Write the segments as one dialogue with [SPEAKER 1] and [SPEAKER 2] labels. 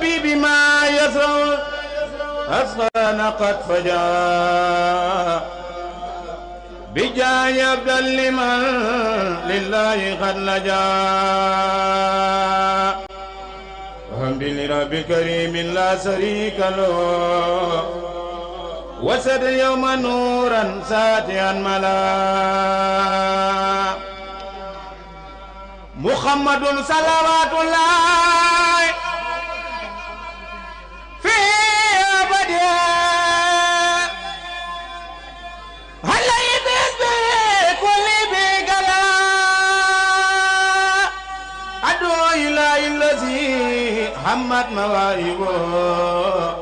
[SPEAKER 1] ربي بما يسر أسخن قد فجاء بجاي يبدأ لمن لله قد لجا الحمد لرب كريم لا شريك له وسد اليوم نورا ساتيا ملا محمد صلوات الله في أبدا هل يدس بكل بقلا أدعو إلى الذي حمد مواهبه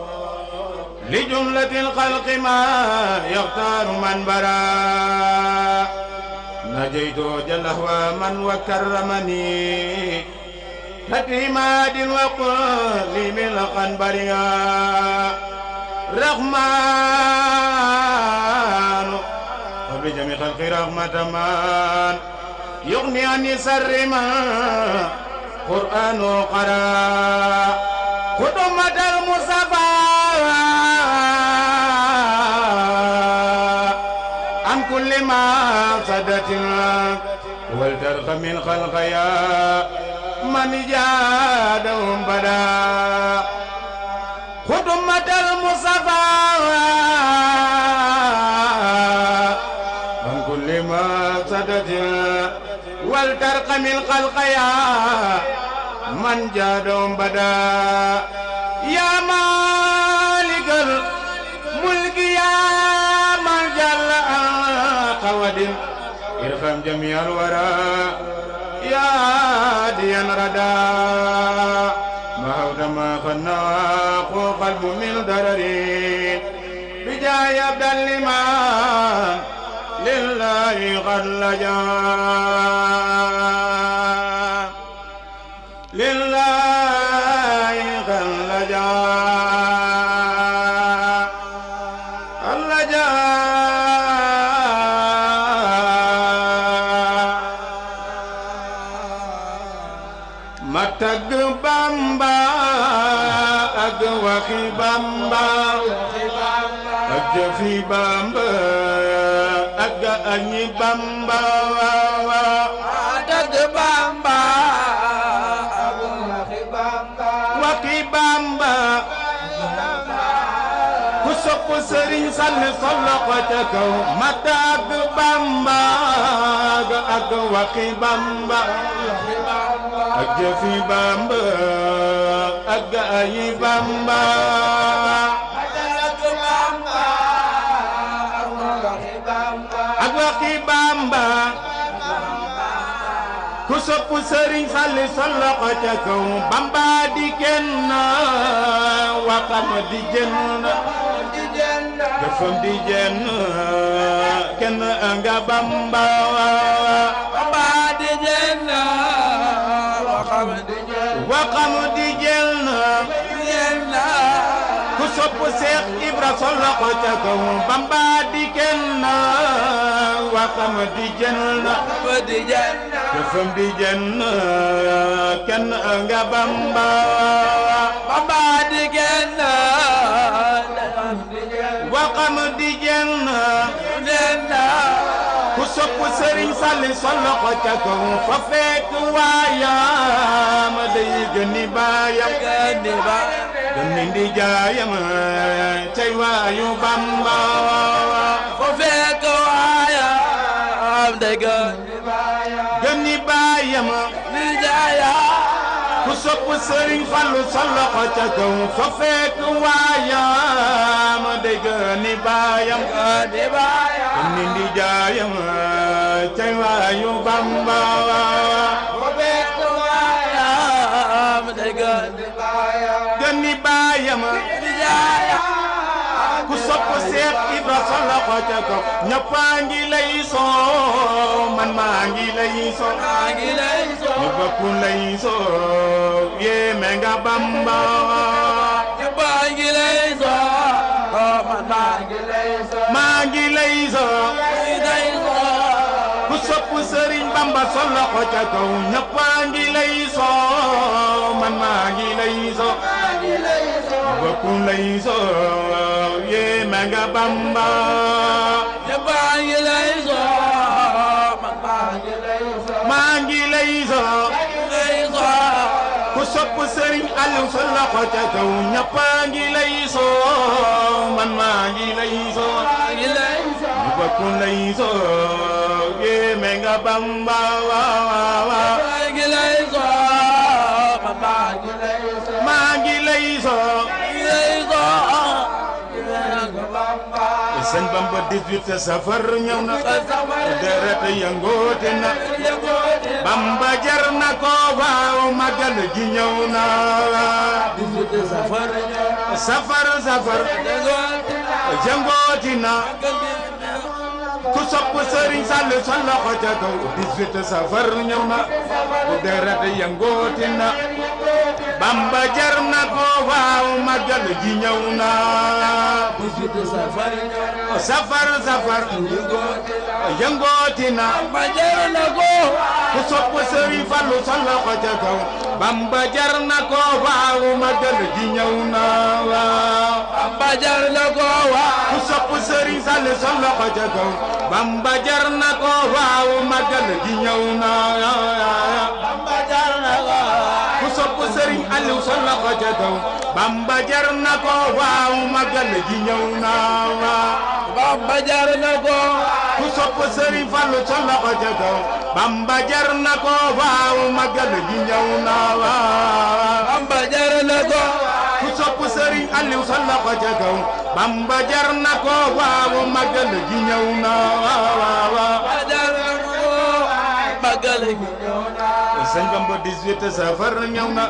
[SPEAKER 1] لجملة الخلق ما يختار من برا نجيت جل هو من وكرمني تكريمات وقل ملقا بريا رحمن وبجميع خلق رحمة من يغني عن سر ما قرآن قرأ خدمة المصطفى عن كل ما صدتنا والترق من خلق يا من جادهم بدا خدمة المصطفى عن كل ما صدتنا والترق من خلق يا من جادهم بدا يا مالك الملك يا من جل قود ارحم جميع الورى يا هاديا ردا ما هود ما خناق قلب من ضررين بجاي عبد الإيمان لله قد لجا لله قد لجا اللجا matag Bamba ak waxi Bamba ak jëfi Bamba ak añi Bamba matag Bamba ak waxi Bamba ku sopp Sëriñ Sall solo ko ca kaw matag Bamba ak waxi Bamba ak jëfi Bamba ak ayi Bamba ak waxi Bamba ku sopp Sëriñ Fall solo ko ca kaw Bamba di kenn waxam di jënn jëfam di jënn kenn nga Bamba Bamba di jënn waxam di jënn ku sopp Seex Ibra solo ko ca kaw Bamba di kenn waxam di jënn jëfam di jënn kenn nga Bamba Bamba di kenn waxam di jënn ku sopp Sëriñ Sall solo ko ca kaw fa fekk waayam day gëni baayam gëni di jaayam cay waayu Bamba fa fekk waayam day gëni baayam di jaayam ku sopp Sëriñ Fallu solo ko ca kaw fa fekk waayam day gëni baayam gëni di jaayam cay waayu Bamba fa fekk waayam day gëni baayam di jaayam ku sopp Seex Ibra solo ko ca kaw ñëpp a ngi lay soo man maa ngi lay soo ñu bokk lay soo yéeme nga Bamba ñëpp a ngi lay soo man maa ngi lay soo ku sopp Sëriñ Bamba solo ko ca kaw ñëpp a ngi lay soo man maa ngi lay soo ku lay soo yee ma nga Bamba
[SPEAKER 2] maa ngi lay soo
[SPEAKER 1] maa ngi lay soo ku sopp Sëriñ Aliou sa loxo ca kaw ñëpp a ngi lay soo man maa ngi lay soo ñu ba ku lay soo yee ma nga Bamba maa ngi lay soo sëñ Bamba 18 safar ñëw na deret yëngoote na Bamba jar na ko waaw magal gi ñëw na
[SPEAKER 2] 18
[SPEAKER 1] safar yëngooti na ku sopp Sëriñ Sall sa loxo ca kaw 18 safar ñëw na deret yëngooti na Bamba jar na ko waaw magal gi ñëw na
[SPEAKER 2] 18
[SPEAKER 1] safar yëngooti na
[SPEAKER 2] Bamba jar na ko
[SPEAKER 1] ku sopp Sëriñ Fallu sa loxo ca kaw Bamba jar na ko waaw magal gi ñëw na
[SPEAKER 2] Bamba jar na ko waaw
[SPEAKER 1] ku sopp Sëriñ Sall sa loxo ca kaw Bamba jar na ko waaw magal gi ñëw na
[SPEAKER 2] Bamba jar na ko
[SPEAKER 1] ku sopp Sëriñ Aliou sa loxo ca kaw Bamba jar na ko waaw magal gi ñëw na
[SPEAKER 2] Bamba jar na ko
[SPEAKER 1] ku sopp Sëriñ Fallu sa loxo ca kaw Bamba jar na ko waaw magal gi ñëw na
[SPEAKER 2] Bamba jar na ko
[SPEAKER 1] ku sopp Sëriñ Aliou sa loxo ca kaw Bamba jar na ko waaw magal gi ñëw na
[SPEAKER 2] magal gi ñëw na
[SPEAKER 1] sëñ Bamba 18 safar ñëw na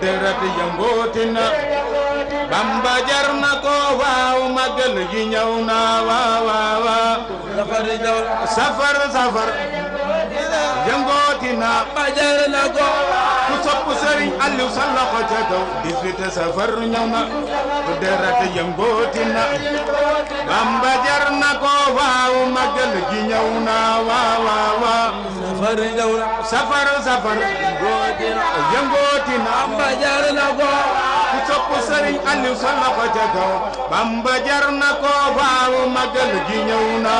[SPEAKER 1] deret yëngooti na Bamba jar na ko waaw magal gi ñëw na safar yëngooti na
[SPEAKER 2] Bamba jar na ko
[SPEAKER 1] ku sopp Sëriñ Aliou sa loxo ca kaw 18 safar ñëw na deret yëngooti na Bamba jar na ko waaw magal gi ñëw na safar yëngooti na
[SPEAKER 2] Bamba jar na ko
[SPEAKER 1] ku sopp Sëriñ Aliou sa loxo ca kaw Bamba jar na ko waaw magal gi ñëw na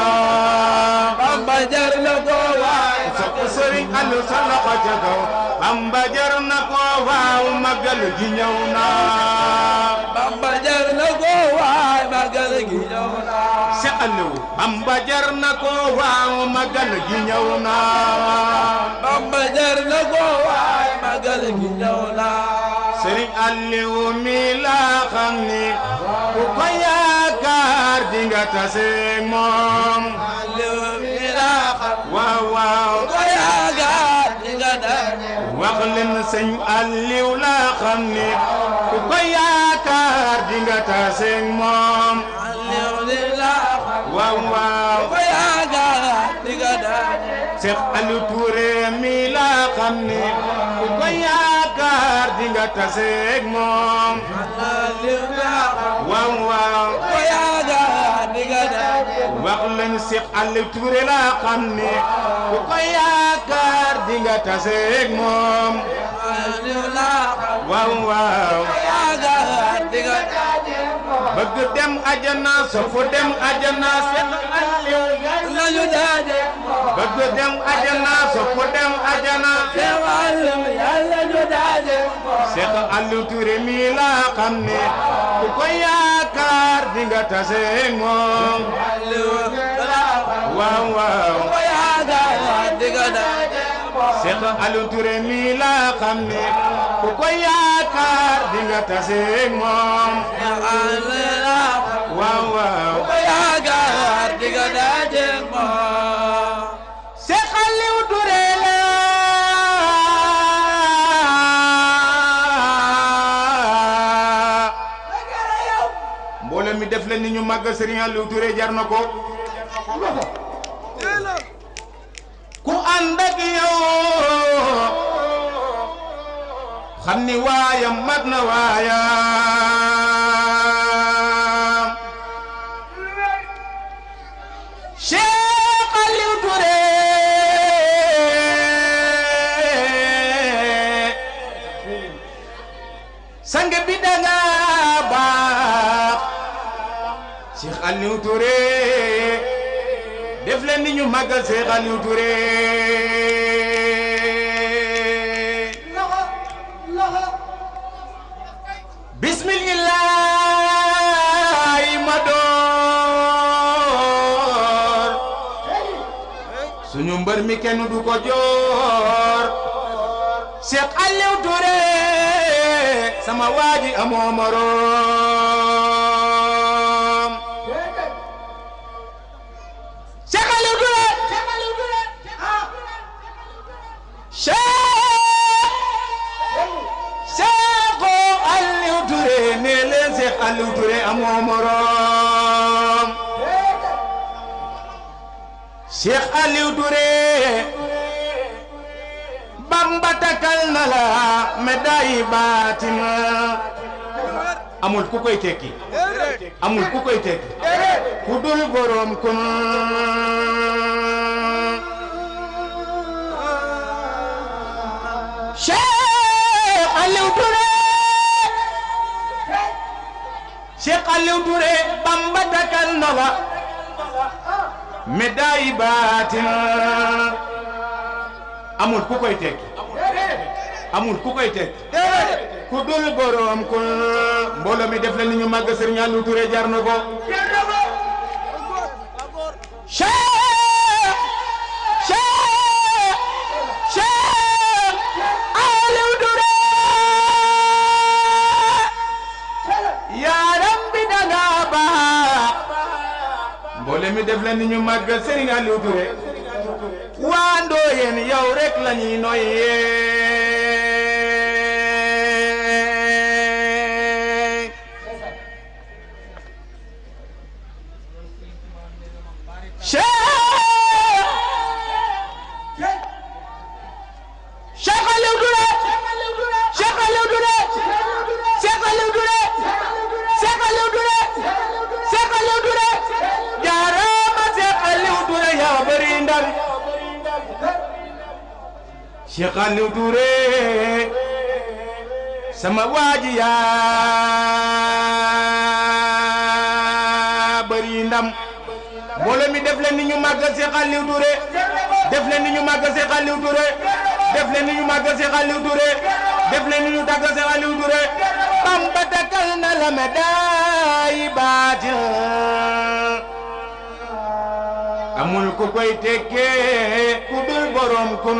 [SPEAKER 2] Bamba jar na ko waaw
[SPEAKER 1] ku sopp Sëriñ Aliou sa loxo ca kaw Bamba jar na ko waaw magal gi ñëw na
[SPEAKER 2] Bamba jar na ko waaw magal gi ñëw na
[SPEAKER 1] Cheikh Aliou Bamba jar na ko waaw magal gi ñëw na
[SPEAKER 2] Bamba jar na ko waaw magal gi ñëw na
[SPEAKER 1] Sëriñ Aliou mi la xam ni ku ko yaakaar di nga taseeg moom
[SPEAKER 2] Aliou mi la xam
[SPEAKER 1] waaw
[SPEAKER 2] ko yaakaar di nga taseeg
[SPEAKER 1] wax leen sëñ Aliou la xam ni ku ko yaakaar di nga taseeg moom
[SPEAKER 2] Aliou mi la xam
[SPEAKER 1] waaw
[SPEAKER 2] ko yaakaar di nga taseeg
[SPEAKER 1] Cheikh Aliou Touré mi la xam ni ku ko yaakaar di nga taseeg moom
[SPEAKER 2] Aliou mi la xam
[SPEAKER 1] waaw
[SPEAKER 2] ko yaakaar di nga taseeg
[SPEAKER 1] wax leen Cheikh Aliou Touré la xam ni ku ko yaakaar di nga taseeg moom
[SPEAKER 2] Aliou la xam
[SPEAKER 1] waaw
[SPEAKER 2] ko yaakaar di nga taseeg
[SPEAKER 1] bëgg dem ajana sofu dem ajana Cheikh Aliou
[SPEAKER 2] lañu taseeg
[SPEAKER 1] bëgg dem ajana sofu dem ajana
[SPEAKER 2] yàlla ñu taseeg
[SPEAKER 1] Cheikh Aliou Touré mi la xam ni ku ko yaakaar di nga taseeg moom
[SPEAKER 2] Aliou la xam
[SPEAKER 1] waaw
[SPEAKER 2] ko yaakaar di nga taseeg
[SPEAKER 1] Cheikh Aliou Touré mi la xam ni ku ko yaakaar di nga taseeg moom
[SPEAKER 2] Aliou la xam
[SPEAKER 1] waaw
[SPEAKER 2] ko yaakaar di nga taseeg moom
[SPEAKER 1] Cheikh Aliou Touré la mboolem mi def leen ni ñu màggal Serigne Aliou Touré jar na ko ku ànd ak yow xam ni waayam mat na waayam Cheikh Aliou Touré sang bi danga baax Aliou Touré def leen ni ñu màggal Cheikh Aliou Touré bismillahi ma door suñu mbër mi kenn du ko joor Cheikh Aliou Touré sama waaji amoo moroom Cheikh Aliou Touré Cheikh Aliou Touré nee leen Cheikh Aliou Touré amoo moroom Cheikh Aliou Touré Bamba takal na la médaille baatin amul ku koy tekki amul ku koy tekki ku dul borom kun Cheikh Aliou Touré Cheikh Aliou Touré Bamba takal na la médaille baatin amul ku koy tekki amul ku koy tekki ku dul borom ku mbooloo mi def la ni ñu màgg Serigne Aliou Touré jar na ko Cheikh Aliou Touré yaram bi danga baax mbooloo mi def la ni ñu màgg Serigne Aliou Touré waa Ndoyeen yow rek la ñuy noyyee Cheikh Aliou Touré Cheikh Aliou Touré Cheikh Aliou Touré Cheikh Aliou Touré Cheikh Aliou Touré jaaraama Cheikh Aliou Touré yaa bari ndam Cheikh Aliou Touré sama waaji yaa bari ndam mbooloo mi def leen ni ñu màggal Cheikh Aliou Touré def leen ni ñu màggal Cheikh Aliou Touré def leen ni ñu màggal Cheikh Aliou Touré def leen ni ñu tàggal Cheikh Aliou Touré Bamba takal na la médaille baatin amul ku koy tekkee ku dul borom kun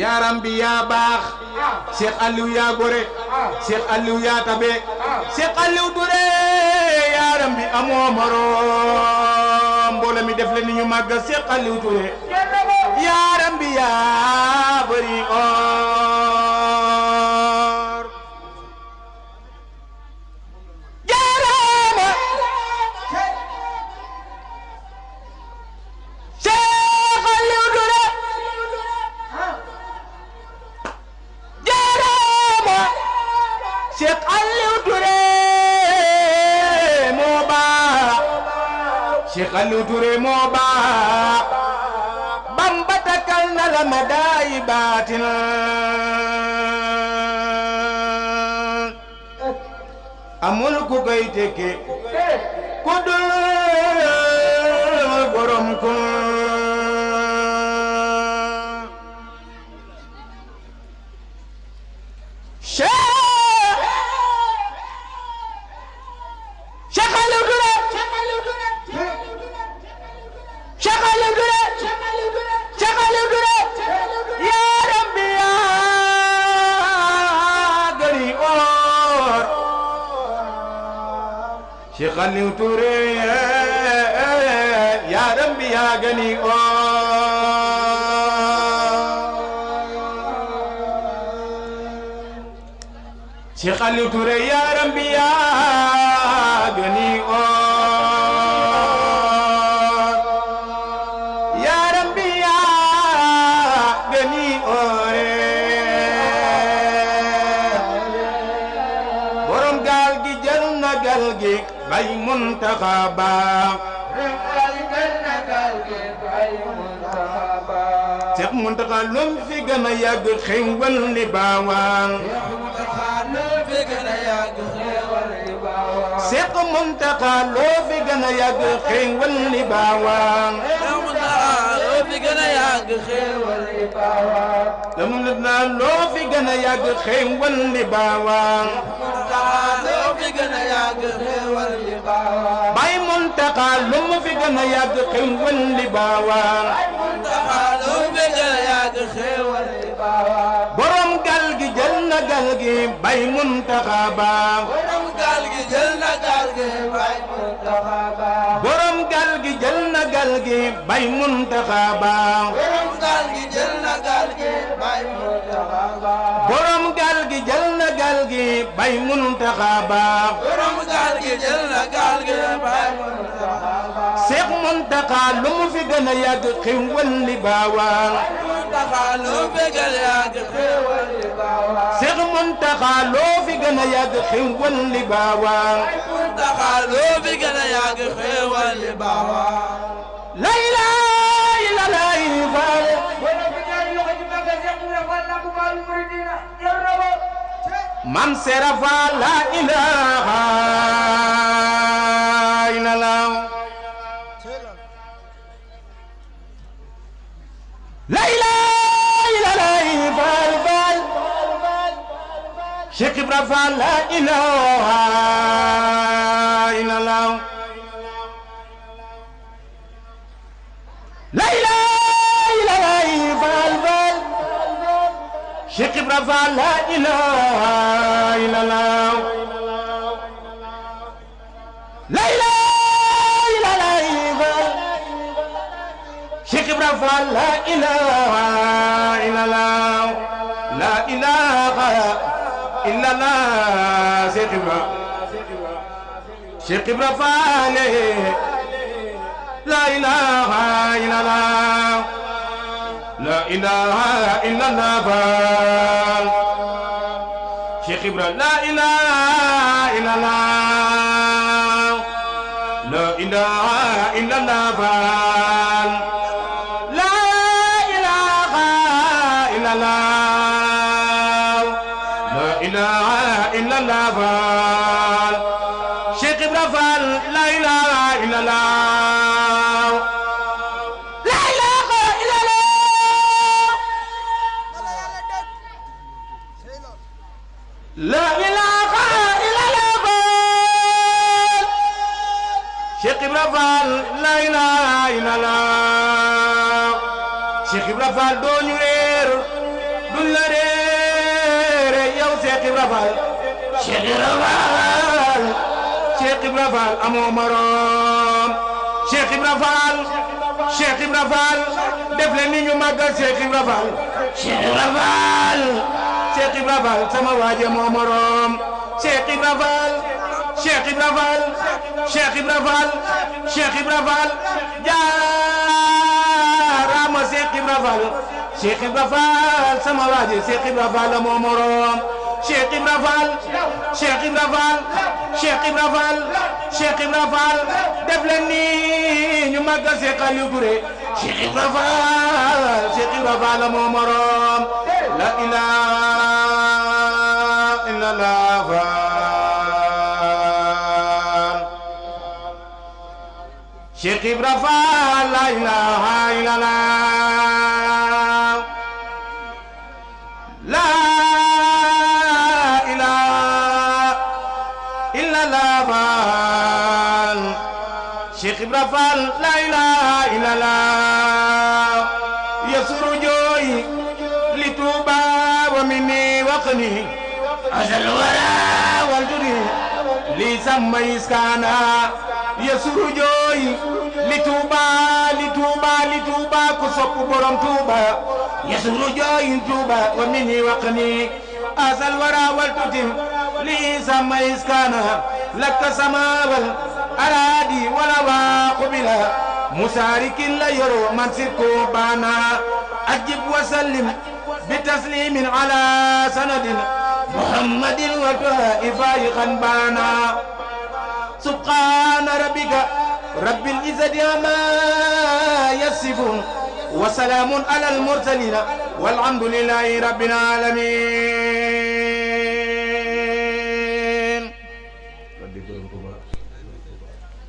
[SPEAKER 1] yaram bi yaa baax Cheikh Aliou yaa gore Cheikh Aliou yaa tabe Cheikh Aliou Touré yaram bi amoo moroom mbooloo mi def leen ni ñu màggal Cheikh Aliou Touré yaram bi yaa bari or jaaraama Cheikh Aliou Touré Cheikh Aliou Touré moo baax Cheikh Aliou Touré moo baax Bamba takal na la médaille baatin amul ku koy tekke ku dul borom ko Cheikh Aliou Touré yaram bi yaa gani Cheikh Aliou Touré yaram bi yaa gani gi bay Muntaxa baax Seex Muntaxa lum fi gën a yàgg xéewal li baawaan Seex Muntaxa loo fi gën a yàgg xéewal li baawaan loo fi gën a yàgg xéewal li baawaan Baay Muntaxa lu mu fi gën a yàgg xéewal li baawaan borom gal gi jël na gal gi Baay Muntaxa baax borom gal gi jël na gal gi Baay Muntaxa baax borom gal gi jël na gal gi Baay Muntaxa baax Seex Muntaxa lu mu fi gën a yàgg xéewal li baawaan Seex Muntaxa loo fi gën a yàgg xéewal li baawaan la ilaaha illallaah Maam Seera Faal la ilaaha illallaah la ilaaha illallaah Faal Faal Cheikh Ibra Faal la ilaaha illallaah la ilaaha illallaah Faal Faal Cheikh Ibra Faal la ilaaha illallaah la ilaaha illallaah Faal Cheikh Ibra Faal la ilaaha illallaah la ilaaha illallaah Cheikh Ibra Faal la ilaaha illallaah la ilaha illallah Faal Cheikh Ibra la ilaha illallah la ilaha illallah Faal la ilaha illallah la ilaha illallah Faal Cheikh Ibra Faal la ilaha illallah la ilaha illallah Cheikh Ibra Faal la ilaha illallah Cheikh Ibra Faal doo ñu réer duñ la réer yow Cheikh Ibra Faal Cheikh Ibra Faal Cheikh Ibra Faal amoo morom Cheikh Ibra Faal Cheikh Ibra Faal def leen ni ñu màggal Cheikh Ibra Faal Cheikh Ibra Faal Cheikh Ibra Faal sama waaje moo morom Cheikh Ibra Faal Cheikh Ibra Faal Cheikh Ibra Faal Cheikh Ibra Faal jaaraama Cheikh Ibra Faal Cheikh Ibra Faal sama waaje Cheikh Ibra Faal moo morom Cheikh Ibra Faal Cheikh Ibra Faal Cheikh Ibra Faal Cheikh Ibra Faal def leen ni ñu màggal Cheikh Aliou Touré Cheikh Ibra Faal Cheikh Ibra Faal moo morom la ilaha illallah Faal Cheikh Ibra Faal la ilaha illallah la ilaha illallah Faal Cheikh Ibra Faal la ilaha illallah yasuru jooy li Tuuba wa minni waqni asal wara wal juri li sama iskana yasuru jooy li Tuuba li Tuuba li Tuuba ku sopp borom Tuuba yasuru jooy Tuuba wa minni waqni asal wara wal tutim li sama iskana laka samawal aradi wala waqbila musarikin la yoro man sirko bana ajib wa sallim بتسليم على سند محمد وطائفة خنبانا سبحان ربك رب العزة عما يصفون وسلام على المرسلين والحمد لله رب العالمين.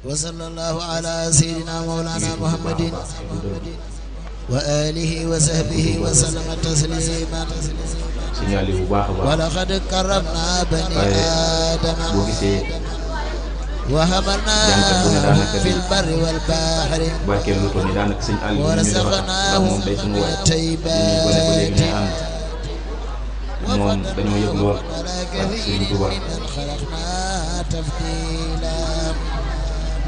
[SPEAKER 3] وصلى الله على سيدنا مولانا محمد وآله وصحبه وسلم تسليما. ولقد كرمنا بني آدم وحملناهم في البر والبحر ورزقناهم من الطيبات وفضلناهم على كثير ممن خلقنا تفضيلا.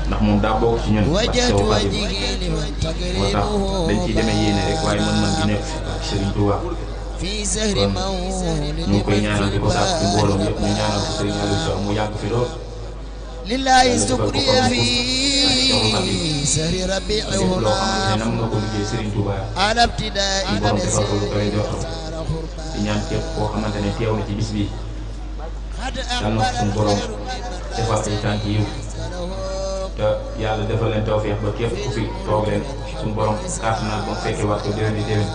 [SPEAKER 1] ndax moom daa bokk ci ñun
[SPEAKER 3] wajjahtu wajhi liman takrimuhu
[SPEAKER 1] dañ ciy demee yéene rek waaye mën gi nekk ak Serigne Touba
[SPEAKER 3] fi sahri mawlidi
[SPEAKER 1] ñu koy ñaanal di ko sàkk ci mbooloo yëpp ñu ñaanal ko Serigne Aliou Sow mu yàgg fi lool.
[SPEAKER 3] lillahi sukriya fi sahri rabi'ihum
[SPEAKER 1] nam nga ko liggéey Serigne Touba
[SPEAKER 3] ala ibtida'i
[SPEAKER 1] borom defal ko lu koy jox di ñaan képp koo xamante ne teew na ci bis bi yal na suñu borom defal ay tànk yiw te yàlla defal leen tawfeex ba képp ku fi toog leen suñu borom kàttanal ba fekke waat ko déwén di déwén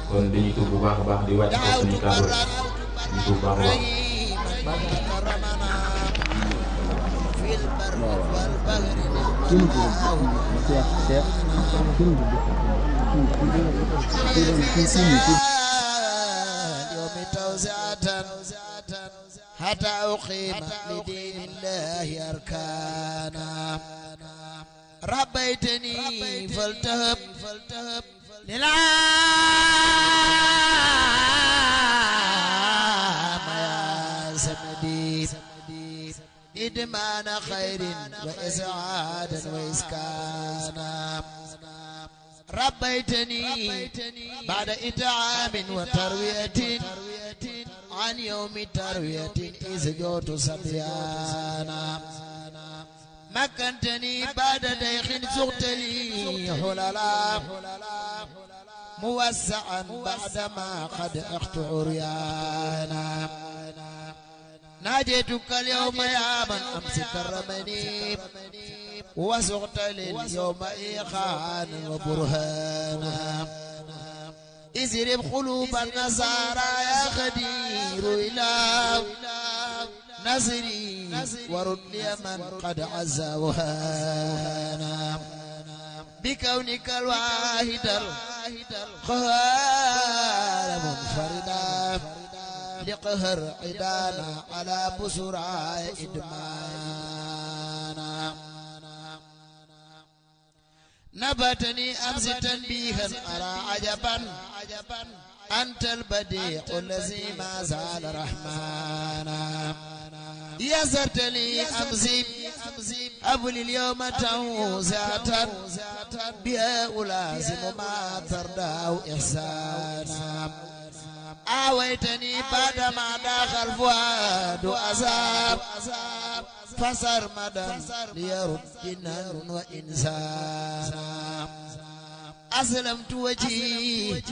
[SPEAKER 1] kon dañuy tuub bu baax a baax di wàcc ko suñuy kàddu rek dañuy tuub bu baax a baax.
[SPEAKER 3] حتى أقيم لدين الله أركانا ربيتني فالتهب للعام يا سمدي إدمان خير وإسعادا وإسكانا ربيتني بعد إطعام وتروية عن يوم تروية إذ جوت صبيانا مكنتني بعد ديخ زغت لي حللا موسعا بعدما قد أخت عريانا ناجيتك اليوم يا من أمس كرمني وسقت لليوم إيقانا وبرهانا إزرب قلوب النصارى يا خدير إلى نصري ورد لي من قد عز وهانا بكونك الواحد القهار منفردا لقهر عدانا على بسرى إدمانا نبتني أمس تنبيها أرى عجبا أنت البديع الذي ما زال رحمانا يسرت لي أمسي أبلي اليوم توزعة بها ألازم ما ترداه إحسانا آويتني بعدما دخل فؤاد أزاب فسرمدا ليرد جنان وإنسانا أسلمت وجهي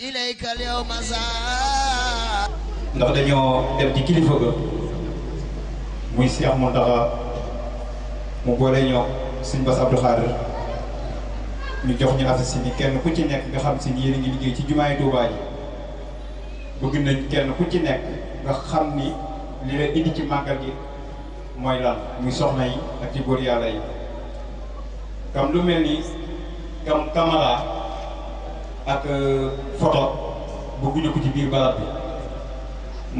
[SPEAKER 3] إليك اليوم زار
[SPEAKER 4] ndax dañoo dem ci kilifa ga muy Cheikh Mountakha mu boole ñoo Sëñ Bass Abdou Khadre ñu jox ñu affiche si ni kenn ku ci nekk nga xam si ni yéen a ngi liggéey ci jumaay Touba ji bëgg nañ kenn ku ci nekk nga xam ni li la indi ci màggal gi mooy lan muy soxna yi ak ci góor yàlla yi kam lu mel ni kamara ak photo bëgguñu ko ci biir barab bi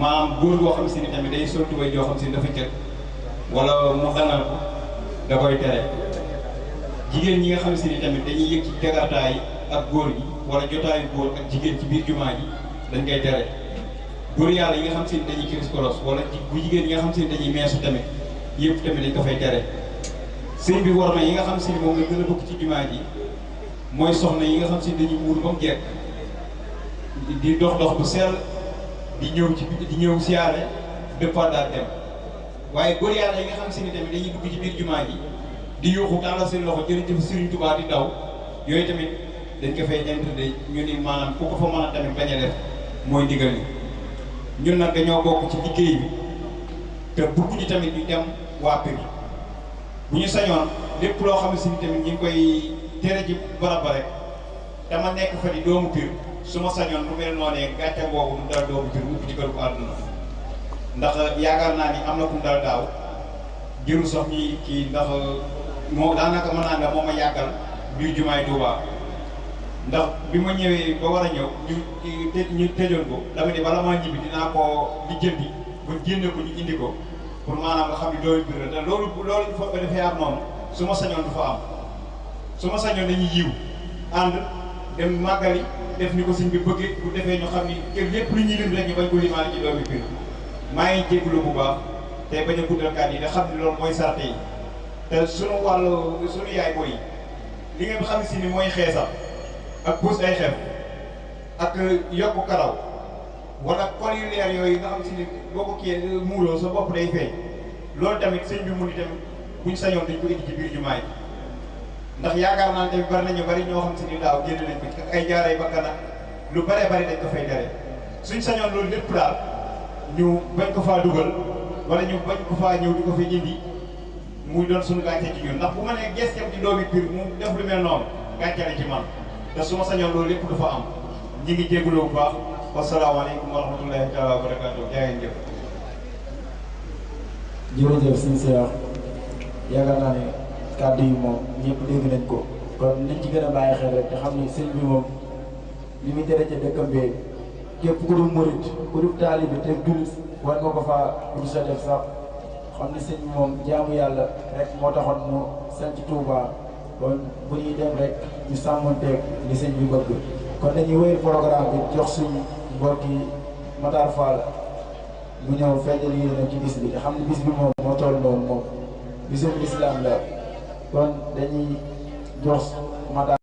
[SPEAKER 4] maanaam góor goo xam si ni tamit day sol tubéy joo xam si ni dafa jël wala mu dangal ko da koy tere jigéen ñi nga xam si ni tamit dañuy yëg ci jagartaay ak góor gi wala jotaayu góor ak jigéen ci biir jumaa ji dañ koy tere góor yàlla yi nga xam si ni dañuy kiris kolos wala bu jigéen yi nga xam si ni dañuy meesu tamit yëpp tamit dañ ko fay tere sëñ bi war na yi nga xam si ni moom la gën a bëgg ci jumaa ji mooy soxna yi nga xam si ni dañuy muur ba mu jekk di dox bu sell di ñëw siyaare départ daal dem waaye góor yàlla yi nga xam si ni tamit dañuy dugg ci biir jumaa ji di yuuxu tàllal seen loxo jërëjëf Serigne Touba di daw yooyu tamit dañ ko fay interdé ñu ni maanaam ku ko fa mën a tamit bañ a def mooy ndigal ni ñun nag dañoo bokk ci liggéey bi te bëgg ñu tamit ñu dem waa Pire bu ñu sañoon lépp loo xam ne si tamit ñi ngi koy tere ci barab ba rek dama nekk fa di doomu Pire su ma sañoon lu mel noonee gàcce boobu mu dal doomu Pire upp ci kër bu àdduna ndax yaakaar naa ni am na ku mu dal daaw jëru sax ñi kii ndax moo daanaka mën naa nga moo ma yàggal biir jumaay Tuubaa ndax bi ma ñëwee ba war a ñëw ñu tëjoon ko dama ne bala maa ñibbi dinaa ko lijjanti ba génne ko ñu indi ko pour maanaam nga xam ne doomu Pire la te loolu il faut que dafay am noonu su ma sañoon du fa am su ma sañoon dañuy yiw ànd dem màggali def ni ko sëñ bi bëggee bu defee ñu xam ni kër lépp lu ñuy lim rek ñu bañ ko limaale ci doomu Pire maa ngi jégalu bu baax te bañ a guddal kàddu yi da xam ni loolu mooy sarte yi te sunu wàllu sunu yaay booy li ngeen xam si ni mooy xeesal ak puus ay xef ak yokku karaw wala kol yu leer yooyu nga xam si ni boo ko kiyee muuloo sa bopp day feeñ loolu tamit sëñ bi mu ni tamit buñ sañoon dañ ko indi ci biir jumaa yi ndax yaakaar naa ne tamit bari nañu bari ñoo xam si ni daaw génn nañ ko ak ay jaaray bakkana lu bare bari dañ ko fay dere suñ sañoon loolu lépp daal ñu bañ ko faa dugal wala ñu bañ ko faa ñëw di ko fi indi muy doon suñu gàcce ci ñun ndax bu ma nee gestem ci doomi Pire mu def lu mel noonu gàcce la ci man te su ma sañoon loolu lépp du fa am ñi ngi jégalu bu baax wasalaamaaleykum wa rahmatullahi taala wa barakaatu jaa ngeen jëf.
[SPEAKER 5] jërëjëf sëñ Cheikh yaakaar naa ne kàddu yi moom ñëpp dégg nañ ko kon nañ ci gën a bàyyi xel rek te xam ne sëñ bi moom li muy tere ca dëkkam bee képp ku dul murit ku dul taalibe te jullit war nga ko faa pour sa def sax xam ne sëñ bi moom jaamu yàlla rek moo taxoon mu sanc Touba kon bu ñuy dem rek ñu sàmmanteeg li sëñ bi bëgg kon dañuy wéyal programme bi jox suñu mbokki Matar Fall mu ñëw feeñal yéene ci bis bi te xam ne bis bi moom moo toll noonu moom bisum islam la kon dañuy jox Matar